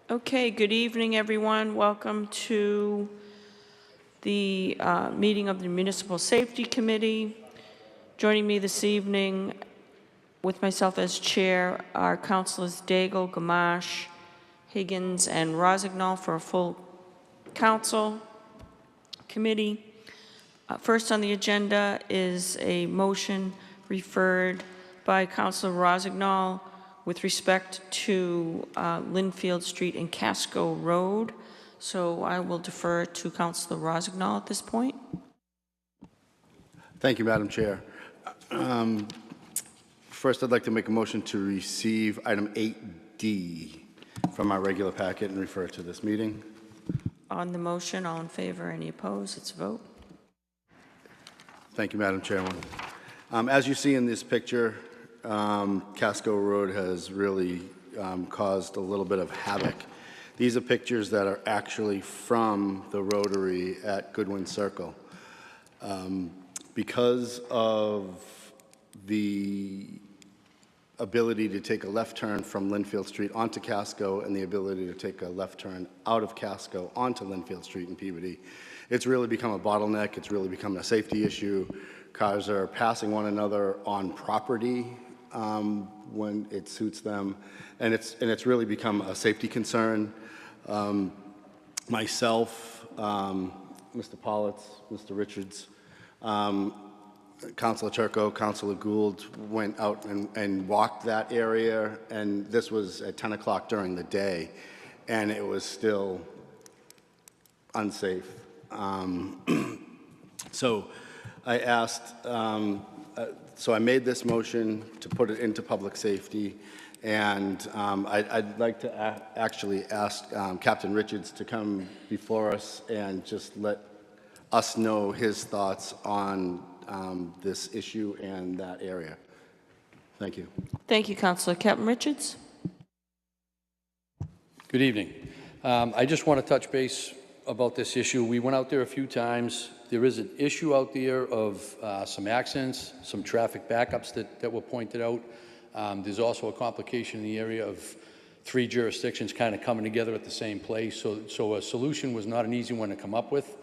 Okay, good evening, everyone. Welcome to the meeting of the Municipal Safety Committee. Joining me this evening with myself as chair are Councilors Daigle, Gamache, Higgins, and Rosignol for a full council committee. First on the agenda is a motion referred by Councilor Rosignol with respect to Linfield Street and Casco Road. So I will defer to Councilor Rosignol at this point. Thank you, Madam Chair. First, I'd like to make a motion to receive item 8D from our regular packet and refer it to this meeting. On the motion, all in favor, any opposed? It's a vote. Thank you, Madam Chairwoman. As you see in this picture, Casco Road has really caused a little bit of havoc. These are pictures that are actually from the Rotary at Goodwin Circle. Because of the ability to take a left turn from Linfield Street onto Casco and the ability to take a left turn out of Casco onto Linfield Street in Peabody, it's really become a bottleneck. It's really become a safety issue. Cars are passing one another on property when it suits them, and it's really become a safety concern. Myself, Mr. Politz, Mr. Richards, Councilor Turco, Councilor Gould went out and walked that area, and this was at 10 o'clock during the day, and it was still unsafe. So I asked, so I made this motion to put it into public safety, and I'd like to actually ask Captain Richards to come before us and just let us know his thoughts on this issue and that area. Thank you. Thank you, Councilor. Captain Richards? Good evening. I just want to touch base about this issue. We went out there a few times. There is an issue out there of some accidents, some traffic backups that were pointed out. There's also a complication in the area of 3 jurisdictions kind of coming together at the same place. So a solution was not an easy one to come up with.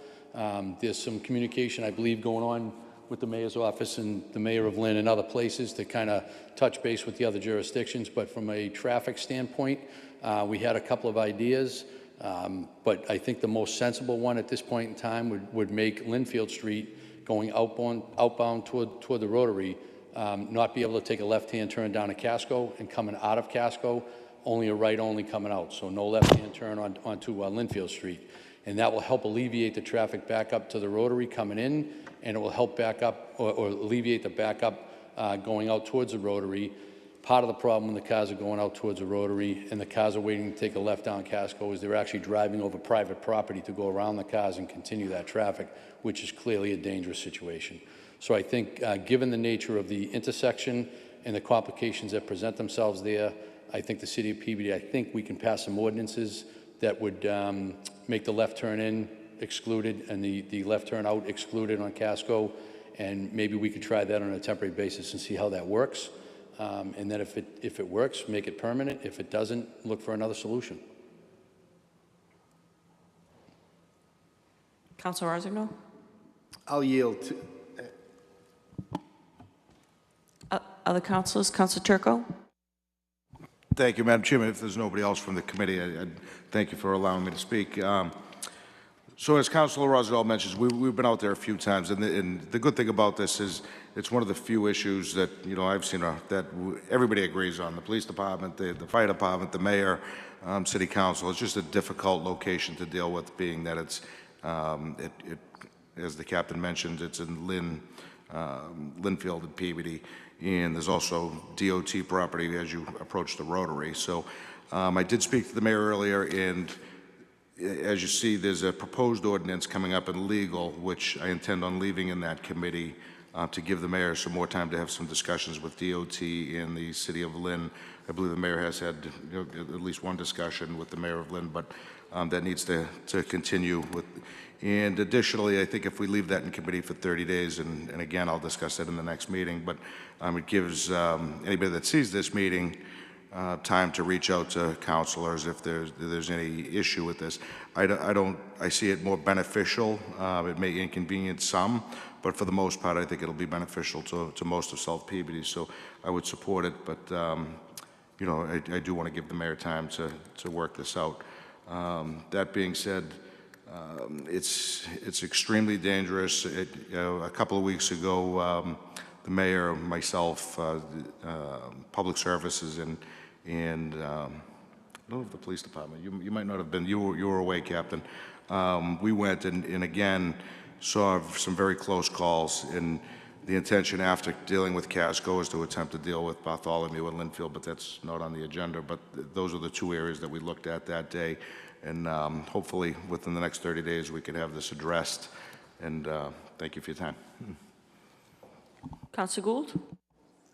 There's some communication, I believe, going on with the mayor's office and the mayor of Lynn and other places to kind of touch base with the other jurisdictions. But from a traffic standpoint, we had a couple of ideas. But I think the most sensible one at this point in time would make Linfield Street going outbound toward the Rotary, not be able to take a left-hand turn down to Casco, and coming out of Casco, only a right only coming out. So no left-hand turn onto Linfield Street. And that will help alleviate the traffic backup to the Rotary coming in, and it will help back up or alleviate the backup going out towards the Rotary. Part of the problem when the cars are going out towards the Rotary and the cars are waiting to take a left down Casco is they're actually driving over private property to go around the cars and continue that traffic, which is clearly a dangerous situation. So I think given the nature of the intersection and the complications that present themselves there, I think the city of Peabody, I think we can pass some ordinances that would make the left turn in excluded and the left turn out excluded on Casco, and maybe we could try that on a temporary basis and see how that works. And then if it works, make it permanent. If it doesn't, look for another solution. Councilor Rosignol? I'll yield to... Other councilors? Councilor Turco? Thank you, Madam Chairman. If there's nobody else from the committee, I thank you for allowing me to speak. So as Councilor Rosignol mentions, we've been out there a few times, and the good thing about this is it's one of the few issues that, you know, I've seen that everybody agrees on. The police department, the fire department, the mayor, city council. It's just a difficult location to deal with, being that it's, as the captain mentioned, it's in Linfield and Peabody, and there's also DOT property as you approach the Rotary. So I did speak to the mayor earlier, and as you see, there's a proposed ordinance coming up in legal, which I intend on leaving in that committee to give the mayor some more time to have some discussions with DOT and the city of Lynn. I believe the mayor has had at least one discussion with the mayor of Lynn, but that needs to continue with. And additionally, I think if we leave that in committee for 30 days, and again, I'll discuss that in the next meeting, but it gives anybody that sees this meeting time to reach out to counselors if there's any issue with this. I see it more beneficial. It may inconvenience some, but for the most part, I think it'll be beneficial to most of South Peabody. So I would support it, but you know, I do want to give the mayor time to work this out. That being said, it's extremely dangerous. A couple of weeks ago, the mayor, myself, public services, and I don't know if the police department. You might not have been. You were away, Captain. We went and again saw some very close calls. And the intention after dealing with Casco is to attempt to deal with Bartholomew and Linfield, but that's not on the agenda. But those are the two areas that we looked at that day. And hopefully within the next 30 days we can have this addressed. And thank you for your time. Councilor Gould?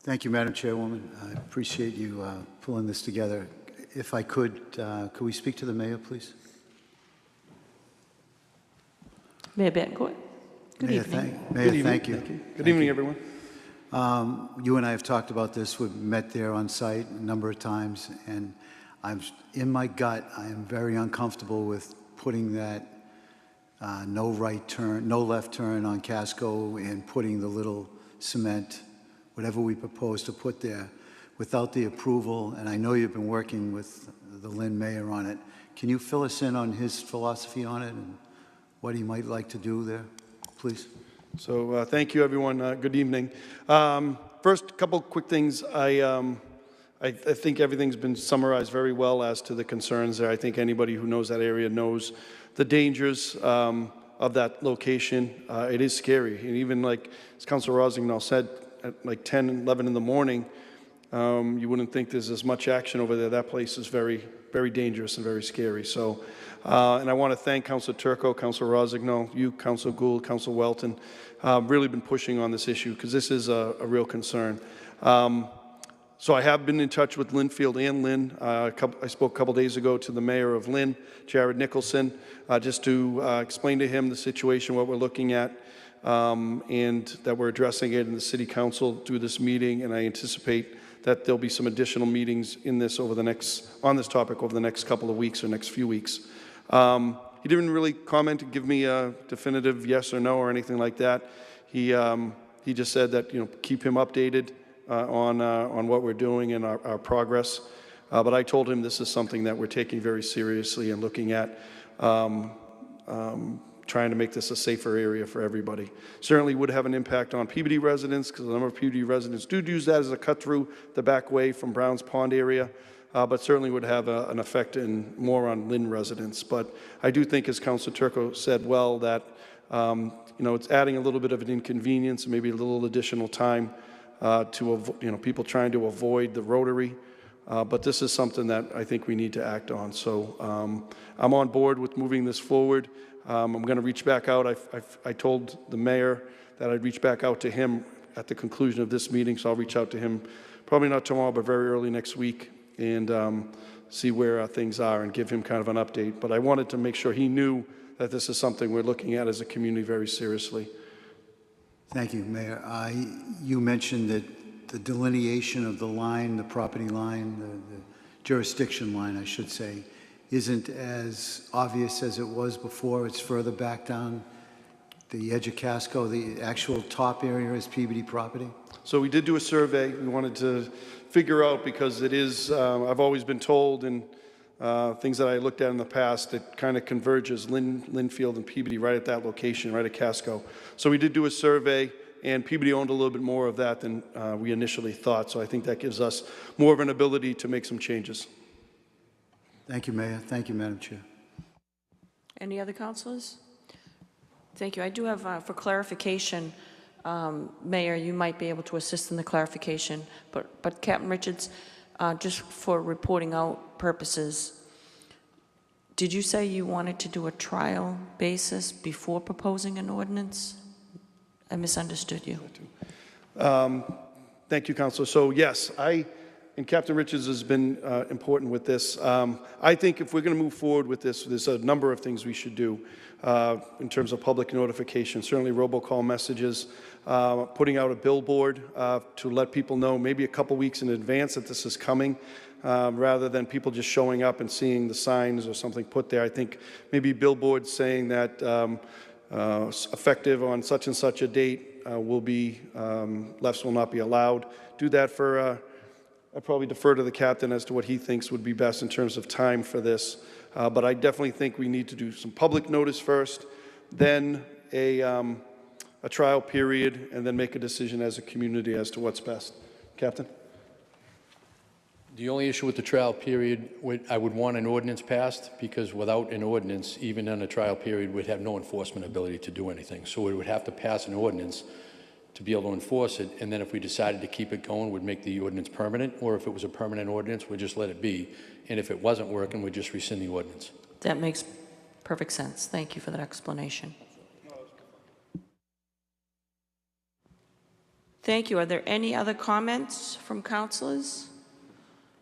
Thank you, Madam Chairwoman. I appreciate you pulling this together. If I could we speak to the mayor, please? Mayor Betancourt? Good Mayor, evening. Mayor, thank you. Good evening, everyone. You and I have talked about this. We've met there on site a number of times, and in my gut, I am very uncomfortable with putting that no left turn on Casco and putting the little cement, whatever we propose to put there, without the approval. And I know you've been working with the Lynn mayor on it. Can you fill us in on his philosophy on it and what he might like to do there, please? So thank you, everyone. Good evening. First, a couple quick things. I think everything's been summarized very well as to the concerns there. I think anybody who knows that area knows the dangers of that location. It is scary. And even like as Councilor Rosignol said, at like 10, 11 in the morning, you wouldn't think there's as much action over there. That place is very, very dangerous and very scary. So, and I want to thank Councilor Turco, Councilor Rosignol, you, Councilor Gould, Councilor Welton, really been pushing on this issue because this is a real concern. So I have been in touch with Linfield and Lynn. I spoke a couple days ago to the mayor of Lynn, Jared Nicholson, just to explain to him the situation, what we're looking at, and that we're addressing it in the city council through this meeting. And I anticipate that there'll be some additional meetings in this on this topic over the next couple of weeks or next few weeks. He didn't really comment to give me a definitive yes or no or anything like that. He just said that, you know, keep him updated on what we're doing and our progress. But I told him this is something that we're taking very seriously and looking at trying to make this a safer area for everybody. Certainly would have an impact on Peabody residents because a number of Peabody residents do use that as a cut through the back way from Browns Pond area, but certainly would have an effect more on Lynn residents. But I do think, as Councilor Turco said well, that you know, it's adding a little bit of an inconvenience and maybe a little additional time to people trying to avoid the rotary. But this is something that I think we need to act on. So I'm on board with moving this forward. I'm going to reach back out. I told the mayor that I'd reach back out to him at the conclusion of this meeting, so I'll reach out to him probably not tomorrow, but very early next week, and see where things are and give him kind of an update. But I wanted to make sure he knew that this is something we're looking at as a community very seriously. Thank you, Mayor. You mentioned that the delineation of the line, the property line, the jurisdiction line, I should say, isn't as obvious as it was before. It's further back down the edge of Casco. The actual top area is Peabody property. So we did do a survey. We wanted to figure out, because it is, I've always been told, and things that I looked at in the past, it kind of converges Linfield and Peabody right at that location, right at Casco. So we did do a survey, and Peabody owned a little bit more of that than we initially thought. So I think that gives us more of an ability to make some changes. Thank you, Mayor. Thank you, Madam Chair. Any other councilors? Thank you. I do have, for clarification, Mayor, you might be able to assist in the clarification, but Captain Richards, just for reporting out purposes, did you say you wanted to do a trial basis before proposing an ordinance? I misunderstood you. Thank you, Councilor. So yes, and Captain Richards has been important with this. I think if we're going to move forward with this, there's a number of things we should do in terms of public notification. Certainly robocall messages, putting out a billboard to let people know maybe a couple weeks in advance that this is coming. rather than people just showing up and seeing the signs or something put there. I think maybe billboards saying that effective on such and such a date lefts will not be allowed. Do that for, I'd probably defer to the captain as to what he thinks would be best in terms of time for this. But I definitely think we need to do some public notice first, then a trial period, and then make a decision as a community as to what's best. Captain? The only issue with the trial period, I would want an ordinance passed, because without an ordinance, even in a trial period, we'd have no enforcement ability to do anything. So we would have to pass an ordinance to be able to enforce it, and then if we decided to keep it going, we'd make the ordinance permanent, or if it was a permanent ordinance, we'd just let it be. And if it wasn't working, we'd just rescind the ordinance. That makes perfect sense. Thank you for that explanation. Thank you. Are there any other comments from councilors?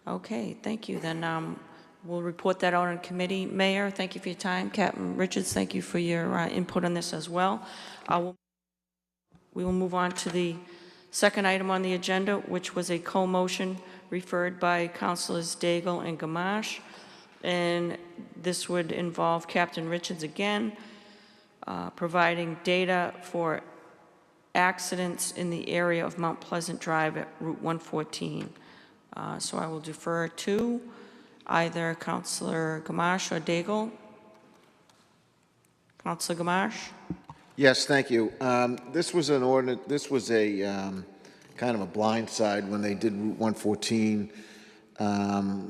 Okay, thank you. Then we'll report that out in committee. Mayor, thank you for your time. Captain Richards, thank you for your input on this as well. We will move on to the second item on the agenda, which was a co-motion referred by Councilors Daigle and Gamache. And this would involve Captain Richards again, providing data for accidents in the area of Mount Pleasant Drive at Route 114. So I will defer to either Councilor Gamache or Daigle. Councilor Gamache? Yes, thank you. This was an ordinance. This was a kind of a blindside when they did Route 114.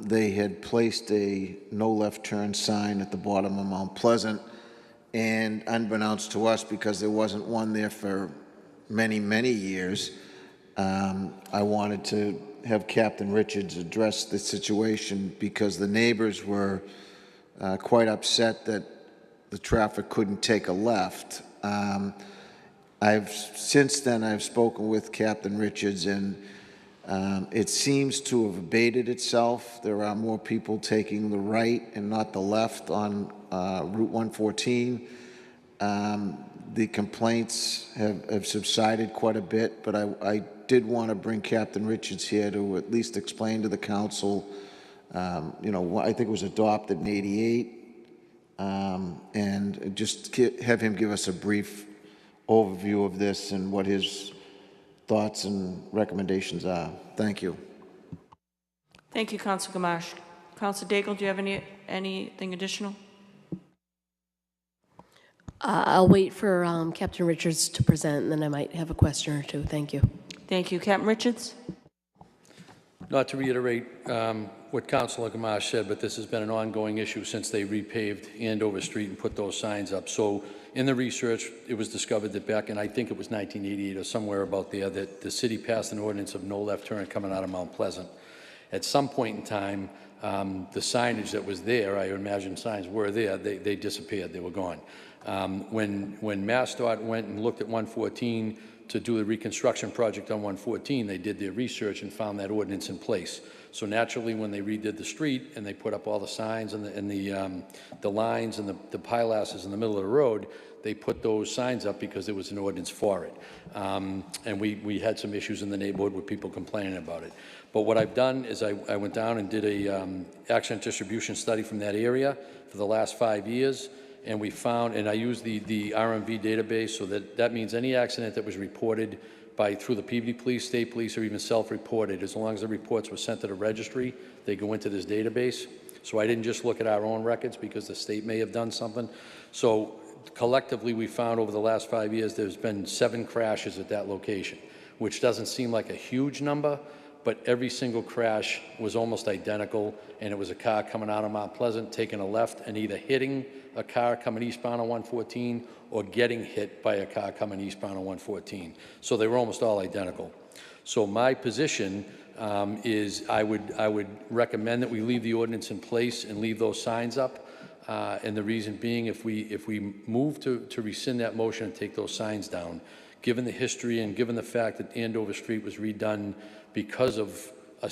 They had placed a no left turn sign at the bottom of Mount Pleasant, and unbeknownst to us, because there wasn't one there for many, many years, I wanted to have Captain Richards address the situation, because the neighbors were quite upset that the traffic couldn't take a left. Since then I've spoken with Captain Richards, and it seems to have abated itself. There are more people taking the right and not the left on Route 114. The complaints have subsided quite a bit, but I did want to bring Captain Richards here to at least explain to the council, you know, I think it was adopted in '88, and just have him give us a brief overview of this and what his thoughts and recommendations are. Thank you. Thank you, Councilor Gamache. Councilor Daigle, do you have anything additional? I'll wait for Captain Richards to present, and then I might have a question or two. Thank you. Thank you. Captain Richards? Not to reiterate what Councilor Gamache said, but this has been an ongoing issue since they repaved Andover Street and put those signs up. So in the research, it was discovered that back in, I think it was 1988 or somewhere about there, that the city passed an ordinance of no left turn coming out of Mount Pleasant. At some point in time, the signage that was there, I imagine signs were there, they disappeared, they were gone. When MassDOT went and looked at 114 to do the reconstruction project on 114, they did their research and found that ordinance in place. So naturally, when they redid the street and they put up all the signs and the lines and the pilasters in the middle of the road, they put those signs up because there was an ordinance for it. And we had some issues in the neighborhood with people complaining about it. But what I've done is I went down and did a accident distribution study from that area for the last 5 years. And we found, and I used the RMV database, so that means any accident that was reported through the Peabody Police, State Police, or even self-reported, as long as the reports were sent to the registry, they go into this database. So I didn't just look at our own records because the state may have done something. So collectively, we found over the last 5 years, there's been 7 crashes at that location, which doesn't seem like a huge number, but every single crash was almost identical, and it was a car coming out of Mount Pleasant, taking a left, and either hitting a car coming eastbound on 114 or getting hit by a car coming eastbound on 114. So they were almost all identical. So my position is I would recommend that we leave the ordinance in place and leave those signs up. And the reason being, if we move to rescind that motion and take those signs down, given the history and given the fact that Andover Street was redone because of a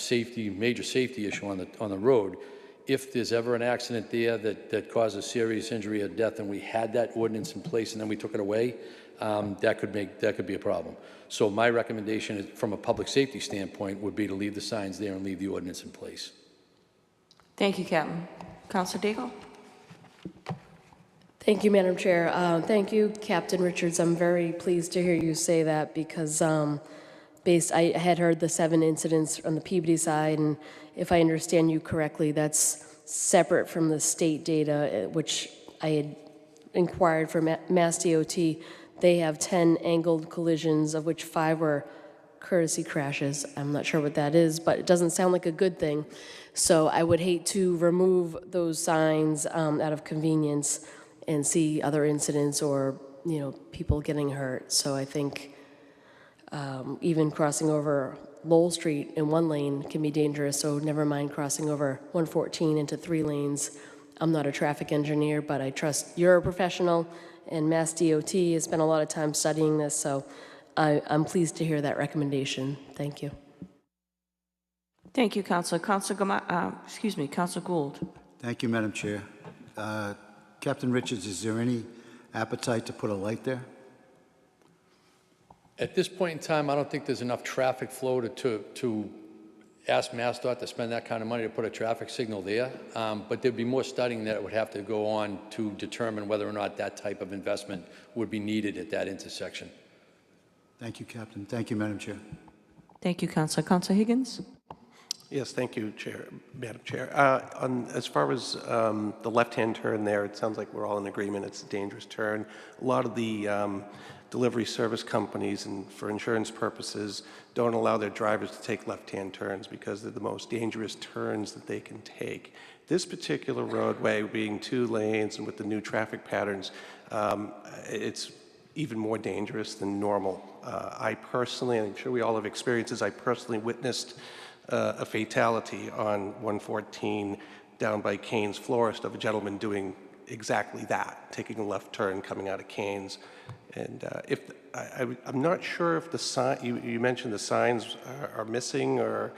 major safety issue on the road, if there's ever an accident there that causes serious injury or death, and we had that ordinance in place and then we took it away, that could be a problem. So my recommendation is, from a public safety standpoint, would be to leave the signs there and leave the ordinance in place. Thank you, Captain. Councilor Daigle? Thank you, Madam Chair. Thank you, Captain Richards. I'm very pleased to hear you say that because I had heard the 7 incidents on the Peabody side, and if I understand you correctly, that's separate from the state data, which I had inquired for Mass DOT. They have 10 angled collisions, of which 5 were courtesy crashes. I'm not sure what that is, but it doesn't sound like a good thing. So I would hate to remove those signs out of convenience and see other incidents or, people getting hurt. So I think even crossing over Lowell Street in 1 lane can be dangerous, so never mind crossing over 114 into 3 lanes. I'm not a traffic engineer, but I trust you're a professional, and Mass DOT has spent a lot of time studying this, so I'm pleased to hear that recommendation. Thank you. Thank you, Councilor. Councilor Gould. Thank you, Madam Chair. Captain Richards, is there any appetite to put a light there? At this point in time, I don't think there's enough traffic flow to ask MassDOT to spend that kind of money to put a traffic signal there. But there'd be more studying that would have to go on to determine whether or not that type of investment would be needed at that intersection. Thank you, Captain. Thank you, Madam Chair. Thank you, Councilor. Councilor Higgins? Yes, thank you, Madam Chair. As far as the left-hand turn there, it sounds like we're all in agreement it's a dangerous turn. A lot of the delivery service companies, and for insurance purposes, don't allow their drivers to take left-hand turns because they're the most dangerous turns that they can take. This particular roadway being 2 lanes and with the new traffic patterns, it's even more dangerous than normal. I personally, and I'm sure we all have experiences, I personally witnessed a fatality on 114 down by Kane's Florist of a gentleman doing exactly that, taking a left turn coming out of Kane's. And I'm not sure if the sign, you mentioned the signs are missing, or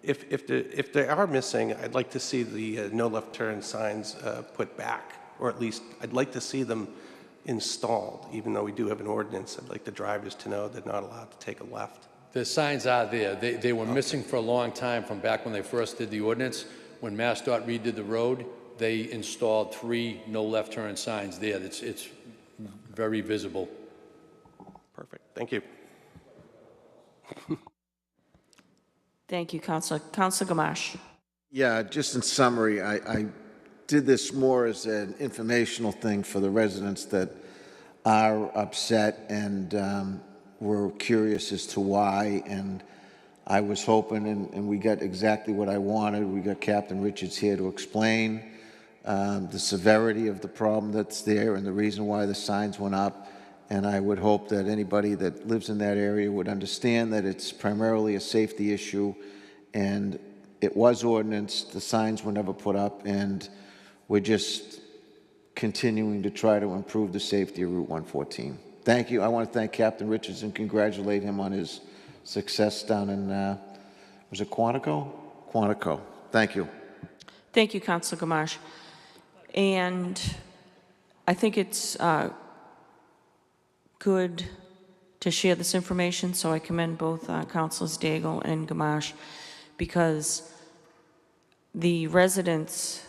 if they are missing, I'd like to see the no left turn signs put back, or at least I'd like to see them installed. Even though we do have an ordinance, I'd like the drivers to know they're not allowed to take a left. The signs are there. They were missing for a long time from back when they first did the ordinance. When MassDOT redid the road, they installed 3 no left turn signs there. It's very visible. Perfect. Thank you. Thank you, Councilor. Councilor Gamache. Yeah, just in summary, I did this more as an informational thing for the residents that are upset and were curious as to why, and I was hoping, and we got exactly what I wanted. We got Captain Richards here to explain the severity of the problem that's there and the reason why the signs went up, and I would hope that anybody that lives in that area would understand that it's primarily a safety issue, and it was ordinance, the signs were never put up, and we're just continuing to try to improve the safety of Route 114. Thank you. I want to thank Captain Richards and congratulate him on his success down in, was it Quantico? Quantico. Thank you. Thank you, Councilor Gamache. And I think it's good to share this information, so I commend both Councilors Daigle and Gamache, because the residents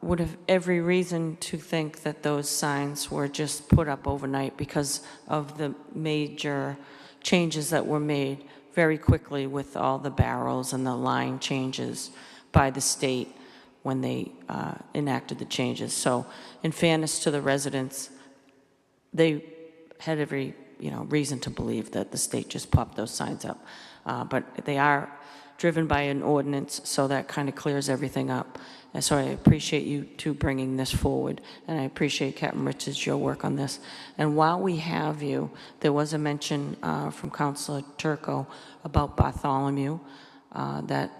would have every reason to think that those signs were just put up overnight because of the major changes that were made very quickly with all the barrels and the line changes by the state when they enacted the changes. So in fairness to the residents, they had every reason to believe that the state just popped those signs up. But they are driven by an ordinance, so that kind of clears everything up. And so I appreciate you two bringing this forward, and I appreciate Captain Richards, your work on this. And while we have you, there was a mention from Councilor Turco about Bartholomew, that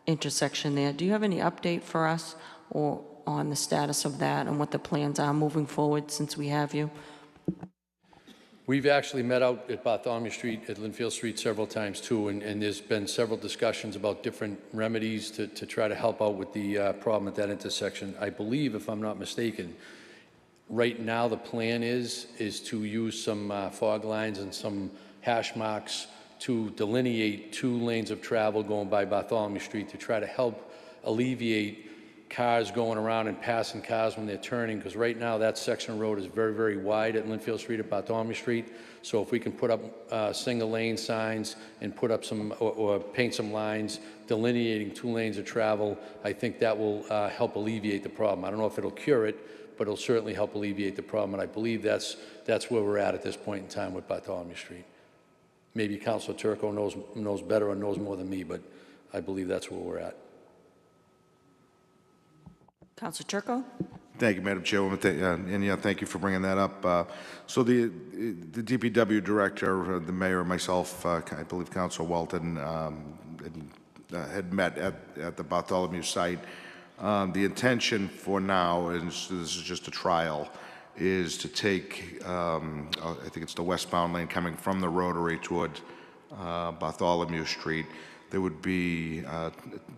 intersection there. Do you have any update for us or on the status of that and what the plans are moving forward since we have you? We've actually met out at Bartholomew Street, at Linfield Street several times too, and there's been several discussions about different remedies to try to help out with the problem at that intersection. I believe, if I'm not mistaken, right now the plan is to use some fog lines and some hash marks to delineate 2 lanes of travel going by Bartholomew Street to try to help alleviate cars going around and passing cars when they're turning, because right now that section of road is very, very wide at Linfield Street, at Bartholomew Street. So if we can put up single lane signs and put up some, or paint some lines delineating 2 lanes of travel, I think that will help alleviate the problem. I don't know if it'll cure it, but it'll certainly help alleviate the problem, and I believe that's where we're at this point in time with Bartholomew Street. Maybe Councilor Turco knows better or knows more than me, but I believe that's where we're at. Councilor Turco? Thank you, Madam Chairwoman, and yeah, thank you for bringing that up. So the DPW director, the mayor, myself, I believe Councilor Walton had met at the Bartholomew site. The intention for now, and this is just a trial, is to take, I think it's the westbound lane coming from the Rotary toward Bartholomew Street. There would be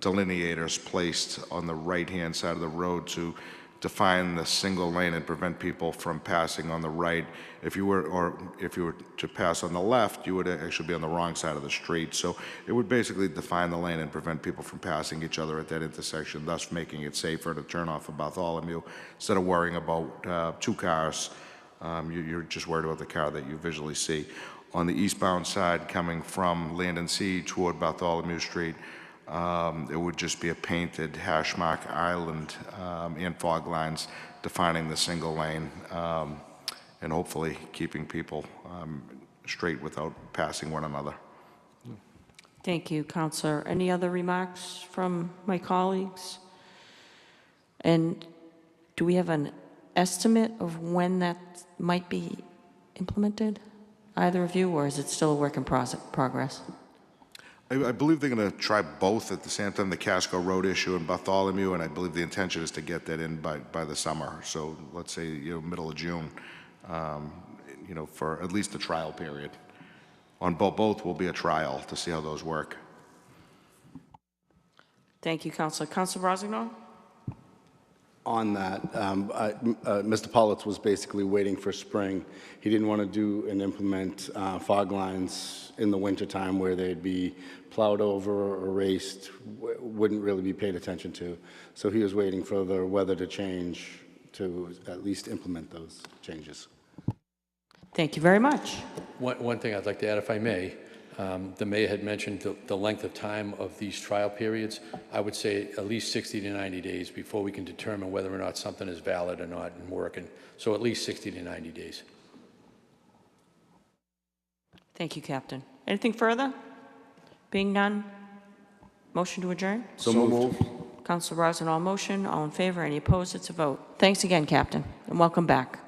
delineators placed on the right-hand side of the road to define the single lane and prevent people from passing on the right. If you were to pass on the left, you would actually be on the wrong side of the street. So it would basically define the lane and prevent people from passing each other at that intersection, thus making it safer to turn off of Bartholomew instead of worrying about 2 cars. You're just worried about the car that you visually see. On the eastbound side, coming from Land and Sea toward Bartholomew Street, it would just be a painted hash mark island and fog lines defining the single lane, and hopefully keeping people straight without passing one another. Thank you, Councilor. Any other remarks from my colleagues? And do we have an estimate of when that might be implemented? Either of you, or is it still a work in progress? I believe they're going to try both at the same time, the Casco Road issue and Bartholomew, and I believe the intention is to get that in by the summer. So let's say, middle of June, for at least the trial period. On both will be a trial to see how those work. Thank you, Councilor. Councilor Rossignol? On that, Mr. Pollitt was basically waiting for spring. He didn't want to do and implement fog lines in the wintertime where they'd be plowed over or erased, wouldn't really be paid attention to. So he was waiting for the weather to change to at least implement those changes. Thank you very much. One thing I'd like to add, if I may, the mayor had mentioned the length of time of these trial periods. I would say at least 60 to 90 days before we can determine whether or not something is valid or not and working. So at least 60 to 90 days. Thank you, Captain. Anything further? Being none, motion to adjourn? So moved. Councilor Rossignol, motion. All in favor? Any opposed? It's a vote. Thanks again, Captain, and welcome back.